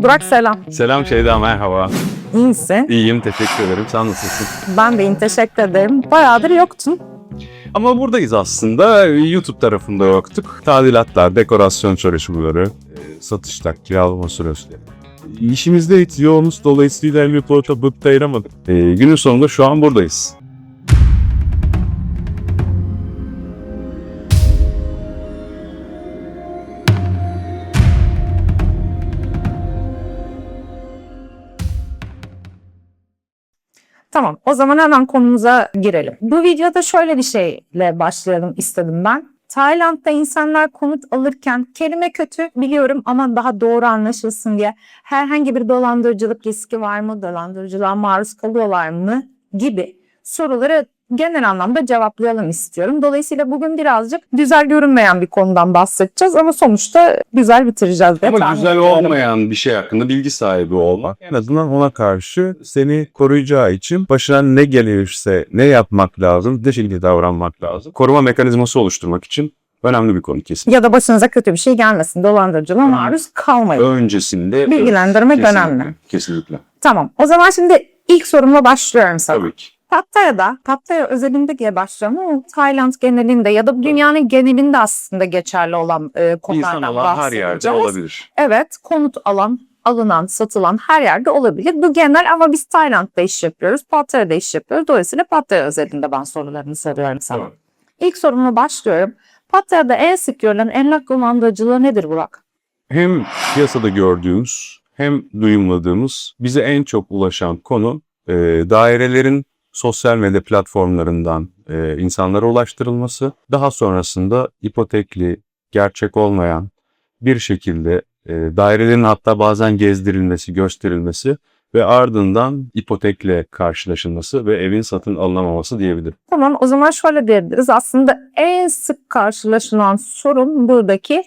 Burak selam. Selam Şeyda, merhaba. İyi misin? İyiyim, teşekkür ederim. Sen nasılsın? Ben de iyiyim, teşekkür ederim. Bayağıdır yoktun. Ama buradayız aslında. YouTube tarafında yoktuk. Tadilatlar, dekorasyon çalışmaları, satışlar, kiralama süreçleri. İşimizde hiç yoğunuz. Dolayısıyla bir porta bıktı ayıramadık. Günün sonunda şu an buradayız. Tamam, o zaman hemen konumuza girelim. Bu videoda şöyle bir şeyle başlayalım istedim ben. Tayland'da insanlar konut alırken kelime kötü biliyorum ama daha doğru anlaşılsın diye herhangi bir dolandırıcılık riski var mı, dolandırıcılığa maruz kalıyorlar mı gibi soruları genel anlamda cevaplayalım istiyorum. Dolayısıyla bugün birazcık güzel görünmeyen bir konudan bahsedeceğiz ama sonuçta güzel bitireceğiz diye Ama tahmin güzel ediyorum. olmayan bir şey hakkında bilgi sahibi olmak, en azından ona karşı seni koruyacağı için başına ne gelirse ne yapmak lazım, ne şekilde davranmak lazım. Koruma mekanizması oluşturmak için önemli bir konu kesin. Ya da başınıza kötü bir şey gelmesin, dolandırıcılığa maruz kalmayın. Öncesinde Bilgilendirmek kesinlikle, önemli. Kesinlikle. Tamam, o zaman şimdi ilk sorumla başlıyorum sana. Tabii ki. Pattaya özelinde diye başlıyorum ama Tayland genelinde ya da dünyanın genelinde aslında geçerli olan İnsan konulardan alan her yerde bahsedeceğiz. olabilir. Evet, konut alan, alınan, satılan her yerde olabilir. Bu genel ama biz Tayland'da iş yapıyoruz, Pattaya'da iş yapıyoruz. Dolayısıyla Pattaya özelinde ben sorularını soruyorum sana. Tamam. İlk sorumla başlıyorum. Pattaya'da en sık görülen emlak dolandırıcılığı nedir Burak? Hem piyasada gördüğümüz hem duyumladığımız bize en çok ulaşan konu dairelerin sosyal medya platformlarından insanlara ulaştırılması. Daha sonrasında ipotekli, gerçek olmayan bir şekilde dairelerin hatta bazen gezdirilmesi, gösterilmesi ve ardından ipotekle karşılaşılması ve evin satın alınamaması diyebilirim. Tamam, o zaman şöyle diyebiliriz. Aslında en sık karşılaşılan sorun buradaki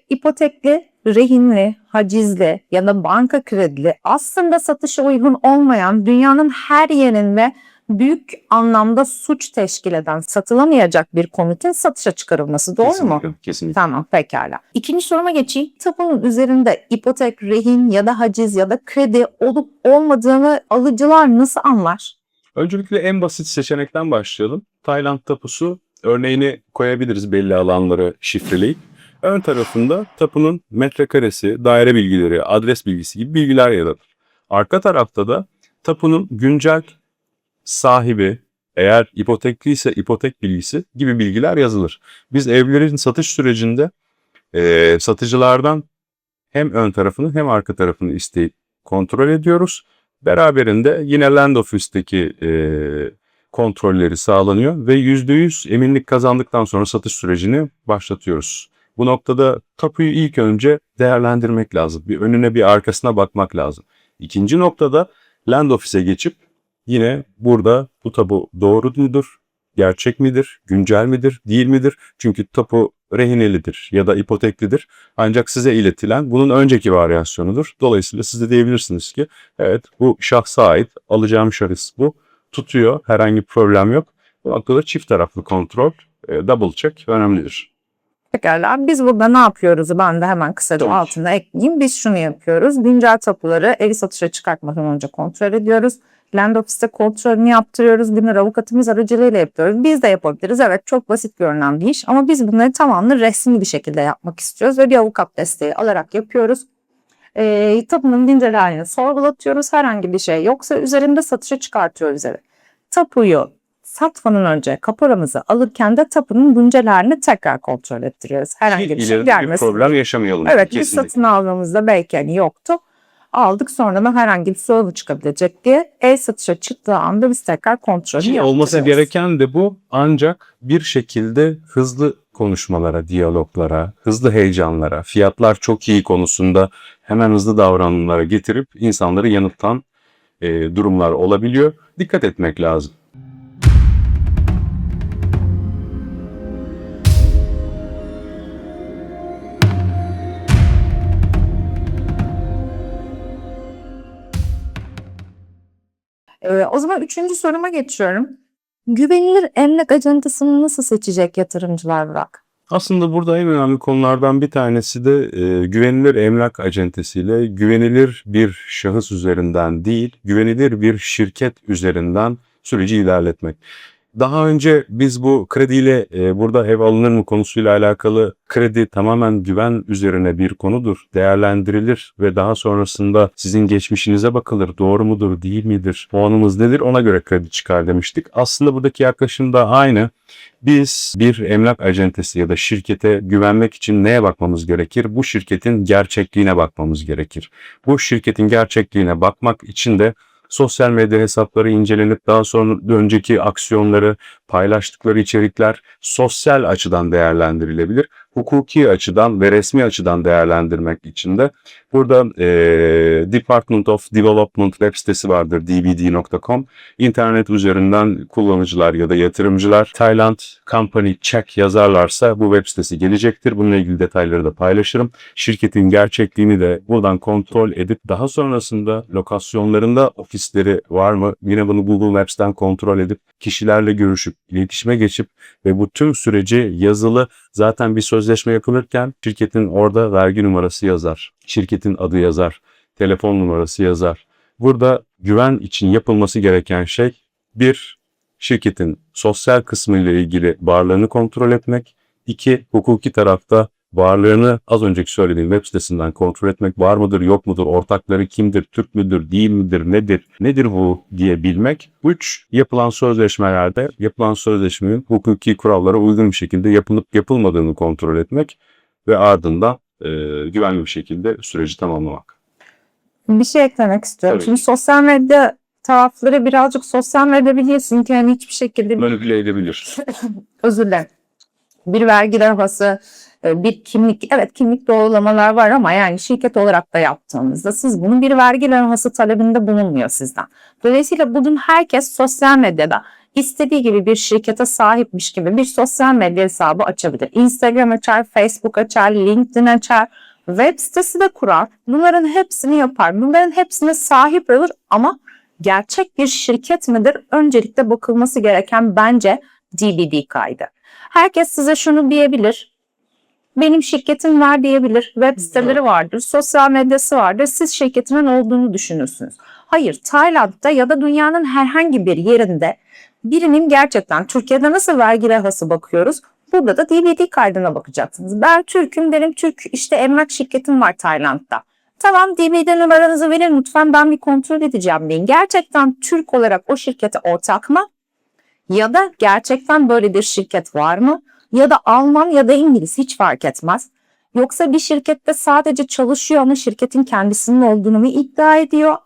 ipotekli, rehinli, hacizli ya da banka kredili aslında satışa uygun olmayan dünyanın her yerinde büyük anlamda suç teşkil eden satılamayacak bir konutin satışa çıkarılması. Doğru mu? Kesinlikle. Tamam, pekala. İkinci soruma geçeyim. Tapunun üzerinde ipotek, rehin ya da haciz ya da kredi olup olmadığını alıcılar nasıl anlar? Öncelikle en basit seçenekten başlayalım. Tayland tapusu örneğini koyabiliriz belli alanları şifreleyip. Ön tarafında tapunun metrekaresi, daire bilgileri, adres bilgisi gibi bilgiler yer alır. Arka tarafta da tapunun güncel sahibi, eğer ipotekliyse ipotek bilgisi gibi bilgiler yazılır. Biz evlerin satış sürecinde satıcılardan hem ön tarafını hem arka tarafını isteyip kontrol ediyoruz. Beraberinde yine Land Office'teki kontrolleri sağlanıyor ve %100 eminlik kazandıktan sonra satış sürecini başlatıyoruz. Bu noktada tapuyu ilk önce değerlendirmek lazım. Bir önüne bir arkasına bakmak lazım. İkinci noktada Land Office'e geçip yine burada bu tapu doğru mudur, gerçek midir, güncel midir, değil midir? Çünkü tapu rehinelidir ya da ipoteklidir. Ancak size iletilen bunun önceki varyasyonudur. Dolayısıyla siz de diyebilirsiniz ki evet bu şahsa ait, alacağım şahıs bu. Tutuyor, herhangi bir problem yok. Bu noktada çift taraflı kontrol, double check önemlidir. Pekala. Biz burada ne yapıyoruz? Ben de hemen kısaca Tabii ki. altına ekleyeyim. Biz şunu yapıyoruz. Güncel tapuları evi satışa çıkartmadan önce kontrol ediyoruz. Land Office'te kontrolünü yaptırıyoruz. Bunları avukatımız aracılığıyla yapıyoruz. Biz de yapabiliriz. Evet, çok basit görünen bir iş ama biz bunları tamamını resmi bir şekilde yapmak istiyoruz ve bir avukat desteği alarak yapıyoruz. Tapunun güncellerini sorgulatıyoruz. Herhangi bir şey yoksa üzerinde satışa çıkartıyoruz evi. Tapuyu satmadan önce kaporamızı alırken de tapunun güncellerini tekrar kontrol ettiriyoruz. Herhangi bir şey İleride bir gelmesin problem diye. yaşamayalım. Evet, biz Kesinlikle. satın aldığımızda belki hani yoktu. Aldık, sonradan herhangi bir sorun çıkabilecek diye ev satışa çıktığı anda biz tekrar kontrolünü Ki yaptırıyoruz. olması gereken de bu, ancak bir şekilde hızlı konuşmalara, diyaloglara, hızlı heyecanlara, fiyatlar çok iyi konusunda hemen hızlı davranımlara getirip insanları yanıltan durumlar olabiliyor. Dikkat etmek lazım. O zaman üçüncü soruma geçiyorum. Güvenilir emlak ajantasını nasıl seçecek yatırımcılar Burak? Aslında burada en önemli konulardan bir tanesi de güvenilir emlak acentesiyle güvenilir bir şahıs üzerinden değil, güvenilir bir şirket üzerinden süreci ilerletmek. Daha önce biz bu krediyle burada ev alınır mı konusuyla alakalı kredi tamamen güven üzerine bir konudur. Değerlendirilir ve daha sonrasında sizin geçmişinize bakılır. Doğru mudur, değil midir, puanımız nedir ona göre kredi çıkar demiştik. Aslında buradaki yaklaşım da aynı. Biz bir emlak acentesi ya da şirkete güvenmek için neye bakmamız gerekir? Bu şirketin gerçekliğine bakmamız gerekir. Bu şirketin gerçekliğine bakmak için de sosyal medya hesapları incelenip daha sonra önceki aksiyonları, paylaştıkları içerikler sosyal açıdan değerlendirilebilir. Hukuki açıdan ve resmi açıdan değerlendirmek için de burada Department of Development web sitesi vardır, dbd.com. İnternet üzerinden kullanıcılar ya da yatırımcılar Thailand Company Check yazarlarsa bu web sitesi gelecektir. Bununla ilgili detayları da paylaşırım. Şirketin gerçekliğini de buradan kontrol edip daha sonrasında lokasyonlarında ofisleri var mı? Yine bunu Google Maps'ten kontrol edip kişilerle görüşüp iletişime geçip ve bu tüm süreci yazılı zaten bir sözleşme yapılırken şirketin orada vergi numarası yazar. Şirketin adı yazar. Telefon numarası yazar. Burada güven için yapılması gereken şey bir, şirketin sosyal kısmı ile ilgili varlığını kontrol etmek. İki, hukuki tarafta varlığını az önceki söylediğim web sitesinden kontrol etmek, var mıdır, yok mudur, ortakları kimdir, Türk müdür, değil midir, nedir bu diye bilmek. 3. Yapılan sözleşmelerde yapılan sözleşmenin hukuki kurallara uygun bir şekilde yapılıp yapılmadığını kontrol etmek ve ardından güvenli bir şekilde süreci tamamlamak. Bir şey eklemek istiyorum. Tabii. Şimdi sosyal medya tarafları birazcık sosyal medya biliyorsun ki yani hiçbir şekilde Manipüle edebilir. özür dilerim. Bir vergi levhası, bir kimlik, evet kimlik doğrulamalar var ama yani şirket olarak da yaptığınızda siz bunun bir vergi levhası talebinde bulunmuyor sizden. Dolayısıyla bugün herkes sosyal medyada istediği gibi bir şirkete sahipmiş gibi bir sosyal medya hesabı açabilir. Instagram açar, Facebook açar, LinkedIn açar, web sitesi de kurar. Bunların hepsini yapar. Bunların hepsine sahip olur ama gerçek bir şirket midir? Öncelikle bakılması gereken bence DBD kaydı. Herkes size şunu diyebilir. Benim şirketim var diyebilir. Web siteleri vardır, sosyal medyası vardır. Siz şirketimin olduğunu düşünürsünüz. Hayır, Tayland'da ya da dünyanın herhangi bir yerinde birinin gerçekten Türkiye'de nasıl vergi levhası bakıyoruz? Burada da DBD kaydına bakacaksınız. Ben Türk'üm derim, Türk işte emlak şirketim var Tayland'da. Tamam DBD numaranızı verin lütfen ben bir kontrol edeceğim deyin. Gerçekten Türk olarak o şirkete ortak mı? Ya da gerçekten böyle bir şirket var mı? Ya da Alman ya da İngiliz hiç fark etmez. Yoksa bir şirkette sadece çalışıyor ama şirketin kendisinin olduğunu mu iddia ediyor?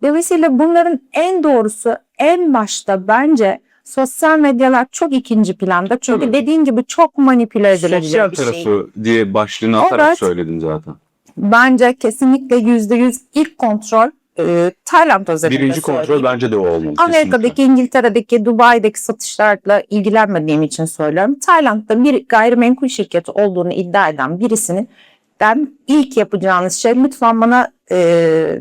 Dolayısıyla bunların en doğrusu en başta bence sosyal medyalar çok ikinci planda. Çünkü Tabii. dediğin gibi çok manipüle edilebilir Sosyal bir şey. tarafı diye başlığını atarak Evet. söyledin zaten. Bence kesinlikle %100 ilk kontrol Tayland özelinde Birinci söyleyeyim. kontrol bence de o olmalı. Amerika'daki, kesinlikle. İngiltere'deki, Dubai'deki satışlarla ilgilenmediğim için söylüyorum. Tayland'da bir gayrimenkul şirketi olduğunu iddia eden birisinin ilk yapacağınız şey lütfen bana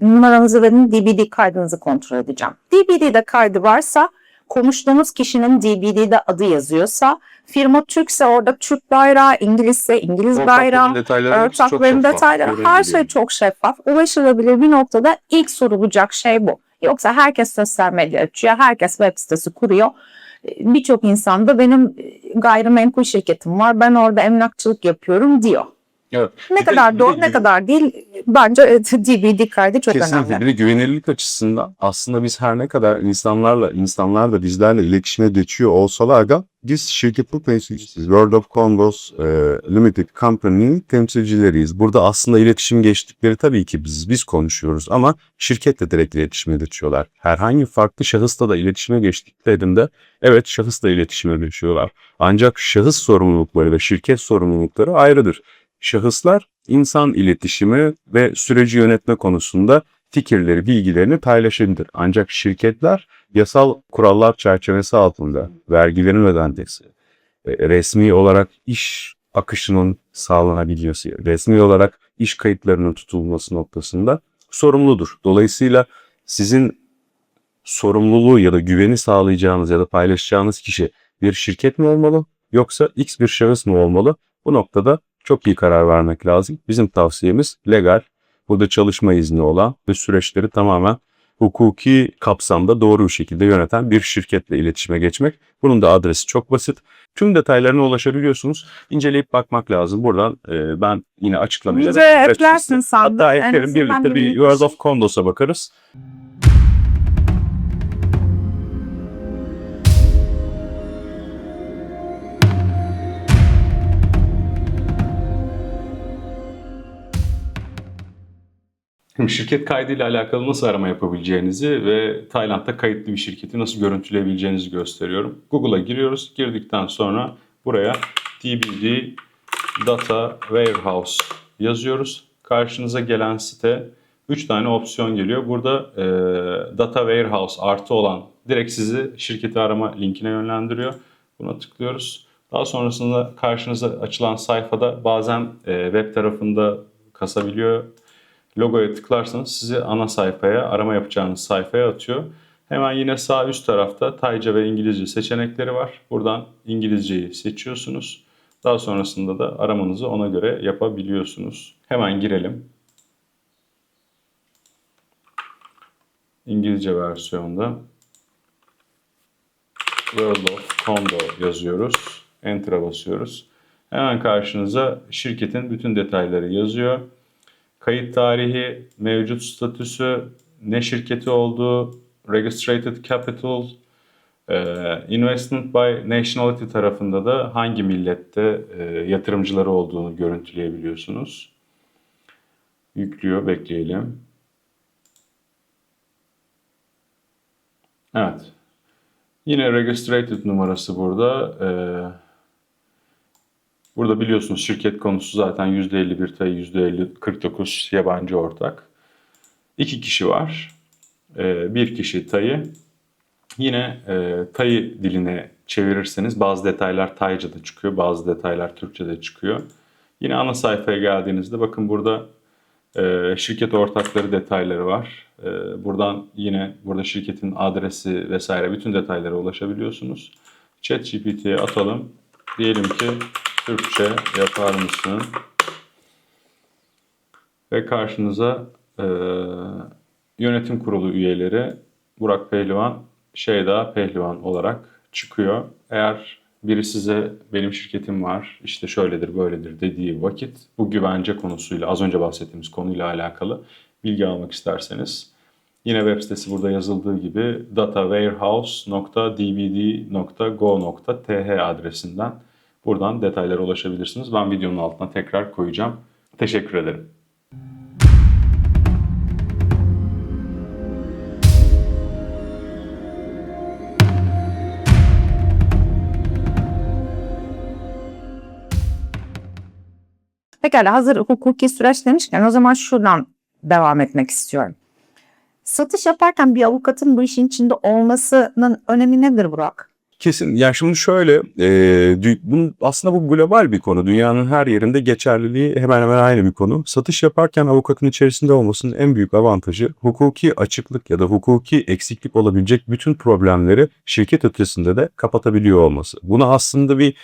numaranızı verin, DBD kaydınızı kontrol edeceğim. DBD'de kaydı varsa, konuştuğumuz kişinin DBD'de adı yazıyorsa, firma Türkse orada Türk bayrağı, İngilizse İngiliz bayrağı, ortakların detayları, her şey çok şeffaf. Ulaşılabilir bir noktada ilk sorulacak şey bu. Yoksa herkes sosyal medya açıyor, herkes web sitesi kuruyor. Birçok insan da benim gayrimenkul şirketim var, ben orada emlakçılık yapıyorum diyor. Evet. Ne kadar doğru ne kadar değil bence DBD kaydı çok Kesinlikle. önemli. Bir de güvenilirlik açısından aslında biz her ne kadar insanlar da bizlerle iletişime geçiyor olsalar da biz şirketin temsilcisiyiz. World of Condos Limited Company'nin temsilcileriyiz. Burada aslında iletişim geçtikleri tabii ki biz konuşuyoruz ama şirketle direkt iletişime geçiyorlar. Herhangi farklı şahısla da iletişime geçtiklerinde evet şahısla iletişime geçiyorlar. Ancak şahıs sorumlulukları ve şirket sorumlulukları ayrıdır. Şahıslar insan iletişimi ve süreci yönetme konusunda fikirleri, bilgilerini paylaşabilir. Ancak şirketler yasal kurallar çerçevesi altında vergilerin ödenmesi, resmi olarak iş akışının sağlanabilmesi, resmi olarak iş kayıtlarının tutulması noktasında sorumludur. Dolayısıyla sizin sorumluluğu ya da güveni sağlayacağınız ya da paylaşacağınız kişi bir şirket mi olmalı yoksa X bir şahıs mı olmalı? Bu noktada çok iyi karar vermek lazım. Bizim tavsiyemiz legal, burada çalışma izni olan ve süreçleri tamamen hukuki kapsamda doğru bir şekilde yöneten bir şirketle iletişime geçmek. Bunun da adresi çok basit. Tüm detaylarına ulaşabiliyorsunuz. İnceleyip bakmak lazım. Buradan ben yine açıklamayacağım. Bize eklersin sandım. Hatta En eklerim, azından birlikte bir bir World şey. of Condos'a bakarız. Şimdi şirket kaydıyla alakalı nasıl arama yapabileceğinizi ve Tayland'da kayıtlı bir şirketi nasıl görüntüleyebileceğinizi gösteriyorum. Google'a giriyoruz. Girdikten sonra buraya DBD Data Warehouse yazıyoruz. Karşınıza gelen site 3 tane opsiyon geliyor. Burada Data Warehouse artı olan direkt sizi şirketi arama linkine yönlendiriyor. Buna tıklıyoruz. Daha sonrasında karşınıza açılan sayfada bazen web tarafında kasabiliyor. Logoya tıklarsanız sizi ana sayfaya, arama yapacağınız sayfaya atıyor. Hemen yine sağ üst tarafta Tayca ve İngilizce seçenekleri var. Buradan İngilizceyi seçiyorsunuz. Daha sonrasında da aramanızı ona göre yapabiliyorsunuz. Hemen girelim. İngilizce versiyonda World of Condo yazıyoruz. Enter'a basıyoruz. Hemen karşınıza şirketin bütün detayları yazıyor. Kayıt tarihi, mevcut statüsü, ne şirketi olduğu, Registered Capital, Investment by Nationality tarafında da hangi millette yatırımcıları olduğunu görüntüleyebiliyorsunuz. Yüklüyor, bekleyelim. Evet. Yine Registered numarası burada. Burada biliyorsunuz şirket konusu zaten %51 Tay, %49 yabancı ortak. 2 kişi var. Bir kişi Tay'ı. Yine Tay'ı diline çevirirseniz bazı detaylar Tayca'da çıkıyor, bazı detaylar Türkçe'de çıkıyor. Yine ana sayfaya geldiğinizde bakın burada şirket ortakları detayları var. Buradan yine burada şirketin adresi vesaire bütün detaylara ulaşabiliyorsunuz. ChatGPT'ye atalım. Diyelim ki Türkçe yapar mısın? Ve karşınıza yönetim kurulu üyeleri Burak Pehlivan, Şeyda Pehlivan olarak çıkıyor. Eğer biri size benim şirketim var, işte şöyledir böyledir dediği vakit bu güvence konusuyla, az önce bahsettiğimiz konuyla alakalı bilgi almak isterseniz yine web sitesi burada yazıldığı gibi datawarehouse.dbd.go.th adresinden buradan detaylara ulaşabilirsiniz. Ben videonun altına tekrar koyacağım. Teşekkür ederim. Pekala, hazır hukuki süreç demişken o zaman şuradan devam etmek istiyorum. Satış yaparken bir avukatın bu işin içinde olmasının önemi nedir Burak? Kesin. Yani şimdi şöyle, aslında bu global bir konu. Dünyanın her yerinde geçerliliği hemen hemen aynı bir konu. Satış yaparken avukatın içerisinde olmasının en büyük avantajı hukuki açıklık ya da hukuki eksiklik olabilecek bütün problemleri şirket ötesinde de kapatabiliyor olması. Bunu aslında bir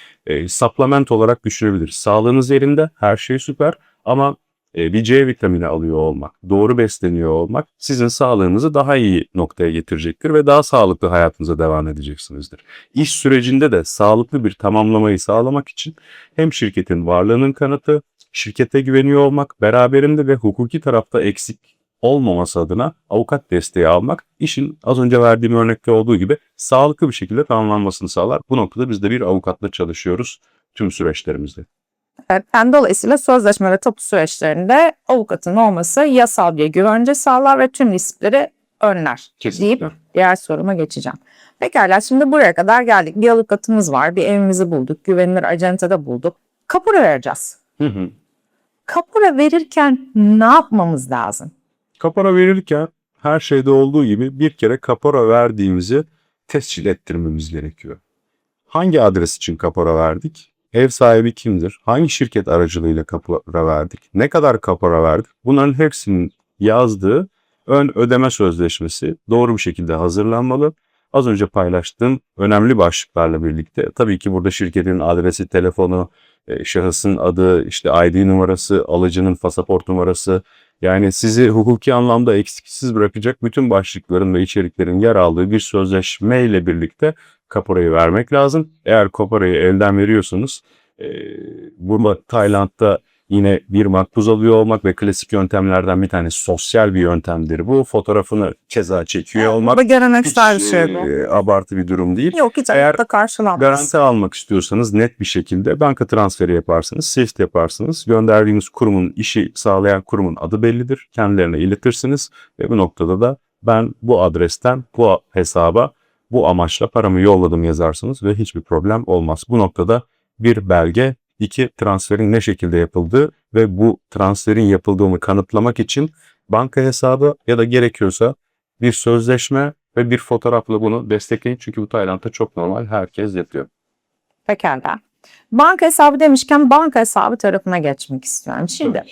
supplement olarak düşünebiliriz. Sağlığınız yerinde, her şey süper ama bir C vitamini alıyor olmak, doğru besleniyor olmak sizin sağlığınızı daha iyi noktaya getirecektir ve daha sağlıklı hayatınıza devam edeceksinizdir. İş sürecinde de sağlıklı bir tamamlamayı sağlamak için hem şirketin varlığının kanıtı, şirkete güveniyor olmak, beraberinde ve hukuki tarafta eksik olmaması adına avukat desteği almak, işin az önce verdiğim örnekte olduğu gibi sağlıklı bir şekilde tamamlanmasını sağlar. Bu noktada biz de bir avukatla çalışıyoruz tüm süreçlerimizde. Evet, yani dolayısıyla sözleşme ve tapu süreçlerinde avukatın olması yasal bir güvence sağlar ve tüm riskleri önler Kesinlikle. deyip diğer soruma geçeceğim. Pekala, şimdi buraya kadar geldik. Bir avukatımız var, bir evimizi bulduk, güvenilir acentede bulduk. Kapora vereceğiz. Kapora verirken ne yapmamız lazım? Kapora verirken her şeyde olduğu gibi bir kere kapora verdiğimizi tescil ettirmemiz gerekiyor. Hangi adres için kapora verdik? Ev sahibi kimdir? Hangi şirket aracılığıyla kapora verdik? Ne kadar kapora verdik? Bunların hepsinin yazdığı ön ödeme sözleşmesi doğru bir şekilde hazırlanmalı. Az önce paylaştığım önemli başlıklarla birlikte tabii ki burada şirketin adresi, telefonu, şahısın adı, işte ID numarası, alıcının pasaport numarası. Yani sizi hukuki anlamda eksiksiz bırakacak bütün başlıkların ve içeriklerin yer aldığı bir sözleşme ile birlikte kaporayı vermek lazım. Eğer kaporayı elden veriyorsanız burada Tayland'da yine bir makbuz alıyor olmak ve klasik yöntemlerden bir tanesi sosyal bir yöntemdir. Bu fotoğrafını keza çekiyor olmak Bu geleneksel bir hiç şey bu. abartı bir durum değil. Yok, hiç Eğer ayakta karşılanmaz. garanti almak istiyorsanız net bir şekilde banka transferi yaparsınız, SWIFT yaparsınız. Gönderdiğiniz kurumun, işi sağlayan kurumun adı bellidir. Kendilerine iletirsiniz ve bu noktada da ben bu adresten bu hesaba bu amaçla paramı yolladım yazarsınız ve hiçbir problem olmaz. Bu noktada bir belge, 2 transferin ne şekilde yapıldığı ve bu transferin yapıldığını kanıtlamak için banka hesabı ya da gerekiyorsa bir sözleşme ve bir fotoğrafla bunu destekleyin. Çünkü bu Tayland'da çok normal. Herkes yapıyor. Pekala. Banka hesabı demişken banka hesabı tarafına geçmek istiyorum. Şimdi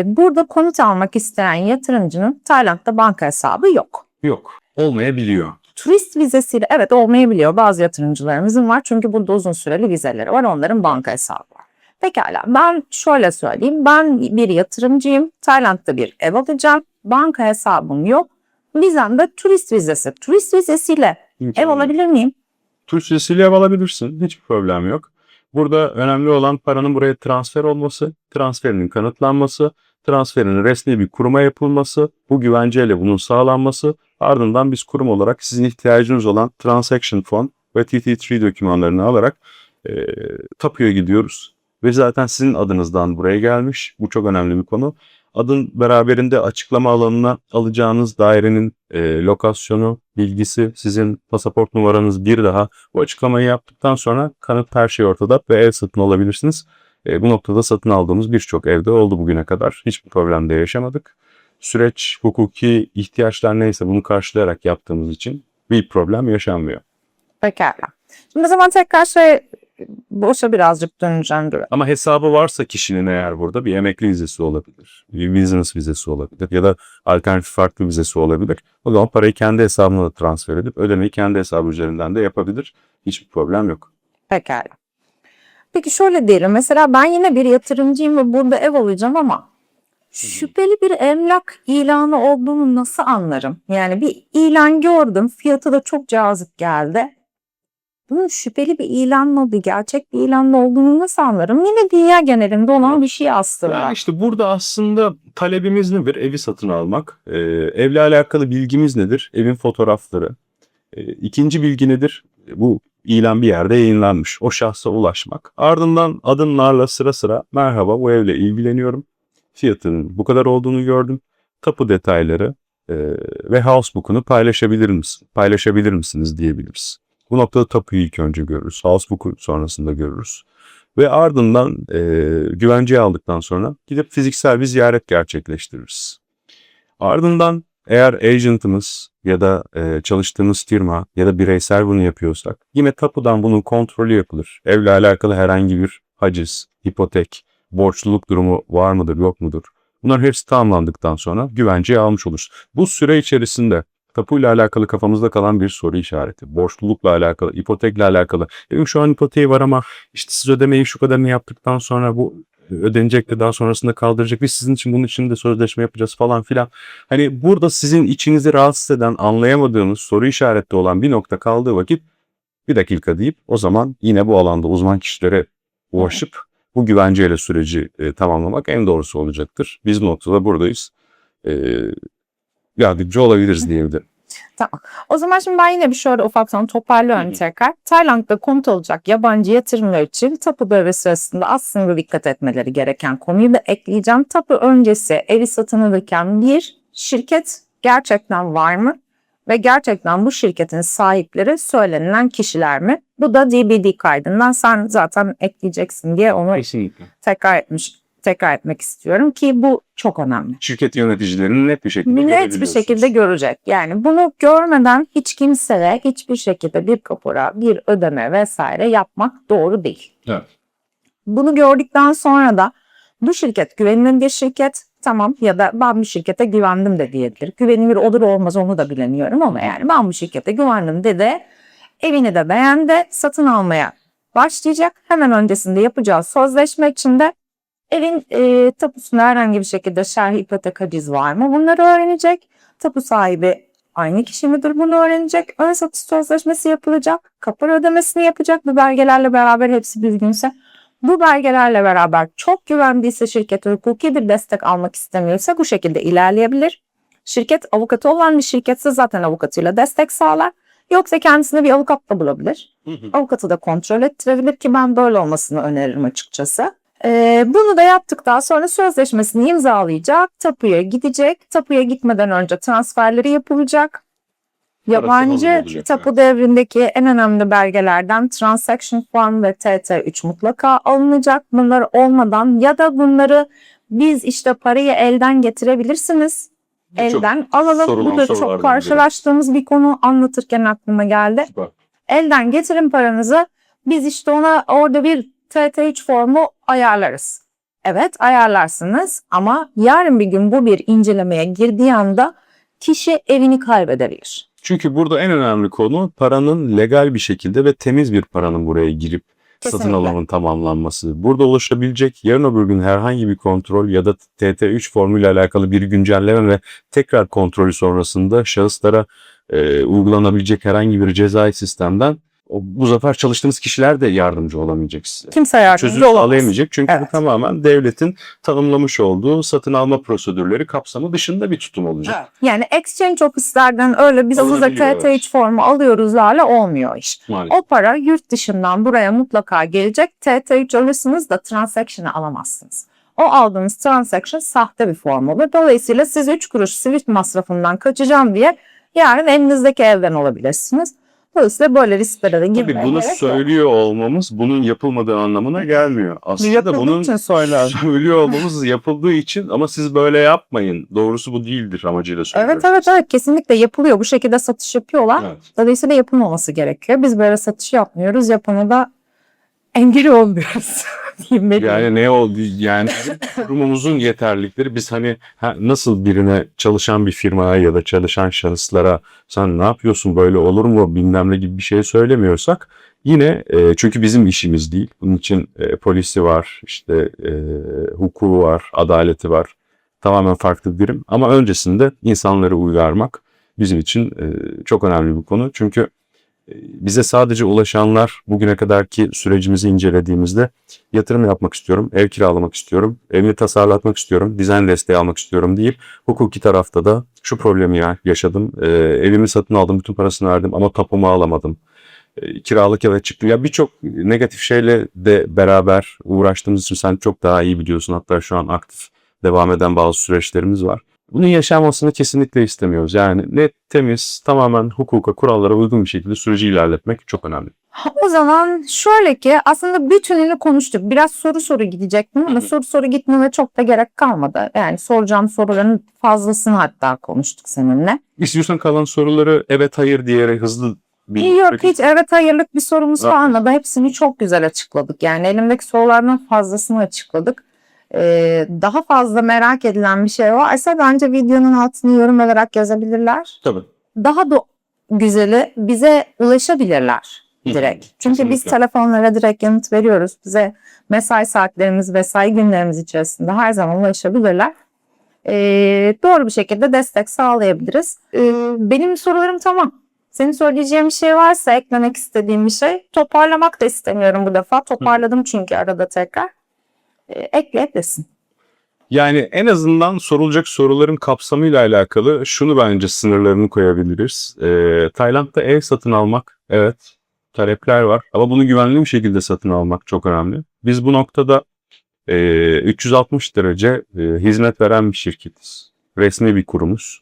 burada konut almak isteyen yatırımcının Tayland'da banka hesabı yok. Yok. Olmayabiliyor. Turist vizesiyle evet olmayabiliyor. Bazı yatırımcılarımızın var. Çünkü burada uzun süreli vizeleri var. Onların banka hesabı var. Pekala, ben şöyle söyleyeyim. Ben bir yatırımcıyım. Tayland'da bir ev alacağım. Banka hesabım yok. Vizem de turist vizesi. Turist vizesiyle ev alabilir miyim? Turist vizesiyle ev alabilirsin. Hiçbir problem yok. Burada önemli olan paranın buraya transfer olması, transferinin kanıtlanması, transferin resmi bir kuruma yapılması, bu güvenceyle bunun sağlanması, ardından biz kurum olarak sizin ihtiyacınız olan Transaction Form ve TT3 dokümanlarını alarak tapuya gidiyoruz. Ve zaten sizin adınızdan buraya gelmiş. Bu çok önemli bir konu. Adın beraberinde açıklama alanına alacağınız dairenin lokasyonu, bilgisi, sizin pasaport numaranız bir daha. Bu açıklamayı yaptıktan sonra kanıt her şey ortada ve ev satın alabilirsiniz. Bu noktada satın aldığımız birçok evde oldu bugüne kadar. Hiçbir problem de yaşamadık. Süreç, hukuki ihtiyaçlar neyse bunu karşılayarak yaptığımız için bir problem yaşanmıyor. Pekala. Şimdi o zaman tekrar boşa birazcık döneceğim. Ama hesabı varsa kişinin eğer burada bir emekli vizesi olabilir, bir business vizesi olabilir ya da alternatif farklı vizesi olabilir. O zaman parayı kendi hesabına da transfer edip ödemeyi kendi hesabı üzerinden de yapabilir. Hiçbir problem yok. Pekala. Peki şöyle diyelim. Mesela ben yine bir yatırımcıyım ve burada ev alacağım ama şüpheli bir emlak ilanı olduğunu nasıl anlarım? Yani bir ilan gördüm. Fiyatı da çok cazip geldi. Bunun şüpheli bir ilan mı, bir gerçek bir ilan mı olduğunu nasıl anlarım? Yine dünya genelinde olan bir şey aslında. Ya işte burada aslında talebimiz nedir? Evi satın almak. Evle alakalı bilgimiz nedir? Evin fotoğrafları. İkinci bilgi nedir? Bu ilan bir yerde yayınlanmış. O şahsa ulaşmak. Ardından adımlarla sıra sıra merhaba bu evle ilgileniyorum. Fiyatının bu kadar olduğunu gördüm. Tapu detayları ve house book'unu paylaşabilir misiniz diyebiliriz. Bu noktada tapuyu ilk önce görürüz. House book'u sonrasında görürüz. Ve ardından güvenceye aldıktan sonra gidip fiziksel bir ziyaret gerçekleştiririz. Ardından eğer agent'ımız ya da çalıştığımız firma ya da bireysel bunu yapıyorsak yine tapudan bunun kontrolü yapılır. Evle alakalı herhangi bir haciz, hipotek, borçluluk durumu var mıdır yok mudur? Bunlar hepsi tamamlandıktan sonra güvenceye almış oluruz. Bu süre içerisinde tapuyla alakalı kafamızda kalan bir soru işareti. Borçlulukla alakalı, ipotekle alakalı. Benim şu an ipoteği var ama işte siz ödemeyi şu kadarını yaptıktan sonra bu ödenecek de daha sonrasında kaldıracak. Biz sizin için bunun için de sözleşme yapacağız falan filan. Hani burada sizin içinizi rahatsız eden, anlayamadığınız, soru işaretli olan bir nokta kaldığı vakit bir dakika deyip o zaman yine bu alanda uzman kişilere ulaşıp bu güvenceyle süreci tamamlamak en doğrusu olacaktır. Biz bu noktada buradayız. Yardımcı olabiliriz diyebilirim. Tamam. O zaman şimdi ben yine bir şöyle ufaktan toparlıyorum tekrar. Tayland'da konut olacak yabancı yatırımlar için tapu devri sırasında aslında dikkat etmeleri gereken konuyu da ekleyeceğim. Tapu öncesi evi satın alırken bir şirket gerçekten var mı? Ve gerçekten bu şirketin sahipleri söylenilen kişiler mi? Bu da DBD kaydından sen zaten ekleyeceksin diye onu Kesinlikle. tekrar etmek istiyorum ki bu çok önemli. Şirket yöneticilerini net bir şekilde Net bir şekilde görecek. Yani bunu görmeden hiç kimseye hiçbir şekilde bir kapora, bir ödeme vesaire yapmak doğru değil. Evet. Bunu gördükten sonra da bu şirket güvenilir bir şirket, tamam, ya da ben bu şirkete güvendim de diyebilir. Güvenilir olur olmaz onu da bilemiyorum ama yani ben bu şirkete güvendim dedi. Evini de beğendi, satın almaya başlayacak. Hemen öncesinde yapacağı sözleşme içinde evin tapusunda herhangi bir şekilde şerhi ipotek haciz var mı? Bunları öğrenecek. Tapu sahibi aynı kişi midir? Bunu öğrenecek. Ön satış sözleşmesi yapılacak. Kapora ödemesini yapacak. Bu belgelerle beraber hepsi düzgünse. Bu belgelerle beraber çok güvendiyse şirket hukuki bir destek almak istemiyorsa bu şekilde ilerleyebilir. Şirket avukatı olan bir şirketse zaten avukatıyla destek sağlar. Yoksa kendisine bir avukat da bulabilir. Avukatı da kontrol ettirebilir ki ben böyle olmasını öneririm açıkçası. Bunu da yaptıktan sonra sözleşmesini imzalayacak, tapuya gidecek. Tapuya gitmeden önce transferleri yapılacak. Yabancı olacak, tapu devrindeki en önemli belgelerden Transaction Form ve TT3 mutlaka alınacak. Bunlar olmadan ya da bunları biz işte parayı elden getirebilirsiniz. Elden alalım. Bu da çok karşılaştığımız bir konu, anlatırken aklıma geldi. Süper. Elden getirin paranızı. Biz işte ona orada bir TT3 formu ayarlarız. Evet, ayarlarsınız ama yarın bir gün bu bir incelemeye girdiği anda kişi evini kaybedebilir. Çünkü burada en önemli konu paranın legal bir şekilde ve temiz bir paranın buraya girip satın Kesinlikle. alımın tamamlanması. Burada ulaşabilecek yarın öbür gün herhangi bir kontrol ya da TT3 formuyla alakalı bir güncelleme ve tekrar kontrolü sonrasında şahıslara uygulanabilecek herhangi bir cezai sistemden bu sefer çalıştığınız kişiler de yardımcı olamayacak size. Kimse yardımcı Çözüm olamaz. sağlayamayacak çünkü Evet. bu tamamen devletin tanımlamış olduğu satın alma prosedürleri kapsamı dışında bir tutum olacak. Yani exchange ofislerden öyle biz size Alınabiliyor, TT3 evet. formu alıyoruzlarla olmuyor iş. Maalesef. O para yurt dışından buraya mutlaka gelecek. TT3 alırsınız da transaction'ı alamazsınız. O aldığınız transaction sahte bir form olur. Dolayısıyla siz 3 kuruş Swift masrafından kaçacağım diye yarın elinizdeki evden olabilirsiniz. Dolayısıyla böyle risklere de girmeye Tabii bunu gerek yok. söylüyor olmamız bunun yapılmadığı anlamına gelmiyor. Aslında Yapıldığı bunun için söyler. söylüyor olmamız yapıldığı için ama siz böyle yapmayın. Doğrusu bu değildir amacıyla söylüyoruz. Evet, kesinlikle yapılıyor. Bu şekilde satış yapıyorlar. Evet. Dolayısıyla yapılmaması gerekiyor. Biz böyle satış yapmıyoruz. Yapanı da engel olmuyoruz. diyeyim ben. Yani ne oldu yani kurumumuzun yeterlilikleri biz hani nasıl birine çalışan bir firmaya ya da çalışan şahıslara sen ne yapıyorsun böyle olur mu bilmem ne gibi bir şey söylemiyorsak yine çünkü bizim işimiz değil. Bunun için polisi var, işte hukuku var, adaleti var. Tamamen farklı bir birim ama öncesinde insanları uyarmak bizim için çok önemli bir konu. Çünkü bize sadece ulaşanlar bugüne kadarki sürecimizi incelediğimizde yatırım yapmak istiyorum, ev kiralamak istiyorum, evimi tasarlatmak istiyorum, dizayn desteği almak istiyorum deyip hukuki tarafta da şu problemi yaşadım. Evimi satın aldım, bütün parasını verdim ama tapumu alamadım. Kiralık eve çıktım. Ya birçok negatif şeyle de beraber uğraştığımız için sen çok daha iyi biliyorsun. Hatta şu an aktif devam eden bazı süreçlerimiz var. Bunun yaşanmasını kesinlikle istemiyoruz. Yani net, temiz, tamamen hukuka, kurallara uygun bir şekilde süreci ilerletmek çok önemli. O zaman şöyle ki aslında bütününü konuştuk. Biraz soru gidecektim ama soru gitmeme çok da gerek kalmadı. Yani soracağım soruların fazlasını hatta konuştuk seninle. İstiyorsan kalan soruları evet hayır diyerek hızlı bir... Yok hiç evet hayırlık bir sorumuz kalmadı. Hepsini çok güzel açıkladık. Yani elimdeki sorulardan fazlasını açıkladık. Daha fazla merak edilen bir şey varsa bence videonun altına yorum olarak yazabilirler. Tabii. Daha da güzeli bize ulaşabilirler direkt. Çünkü biz Kesinlikle. telefonlara direkt yanıt veriyoruz. Bize mesai saatlerimiz, mesai günlerimiz içerisinde her zaman ulaşabilirler. Doğru bir şekilde destek sağlayabiliriz. Benim sorularım tamam. Senin söyleyeceğin bir şey varsa eklemek istediğim bir şey. Toparlamak da istemiyorum bu defa. Toparladım çünkü arada tekrar. Ekleyebilirsin. Yani en azından sorulacak soruların kapsamıyla alakalı şunu bence sınırlarını koyabiliriz. Tayland'da ev satın almak, evet talepler var ama bunu güvenli bir şekilde satın almak çok önemli. Biz bu noktada 360 derece hizmet veren bir şirketiz. Resmi bir kurumuz.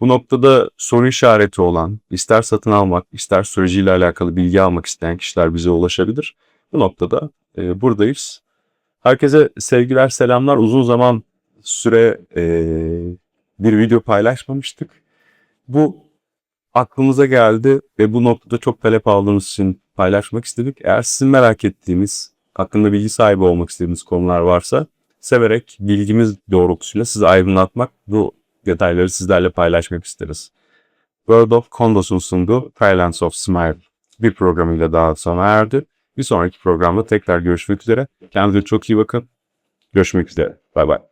Bu noktada soru işareti olan, ister satın almak, ister süreciyle alakalı bilgi almak isteyen kişiler bize ulaşabilir. Bu noktada buradayız. Herkese sevgiler, selamlar. Uzun zaman süre bir video paylaşmamıştık. Bu aklımıza geldi ve bu noktada çok talep aldığımız için paylaşmak istedik. Eğer sizin merak ettiğiniz, hakkında bilgi sahibi olmak istediğiniz konular varsa severek bilgimiz doğrultusuyla sizi aydınlatmak, bu detayları sizlerle paylaşmak isteriz. World of Condos'un sunduğu Thailands of Smile bir programıyla daha sona erdi. Bir sonraki programda tekrar görüşmek üzere. Kendinize çok iyi bakın. Görüşmek üzere. Bay bay.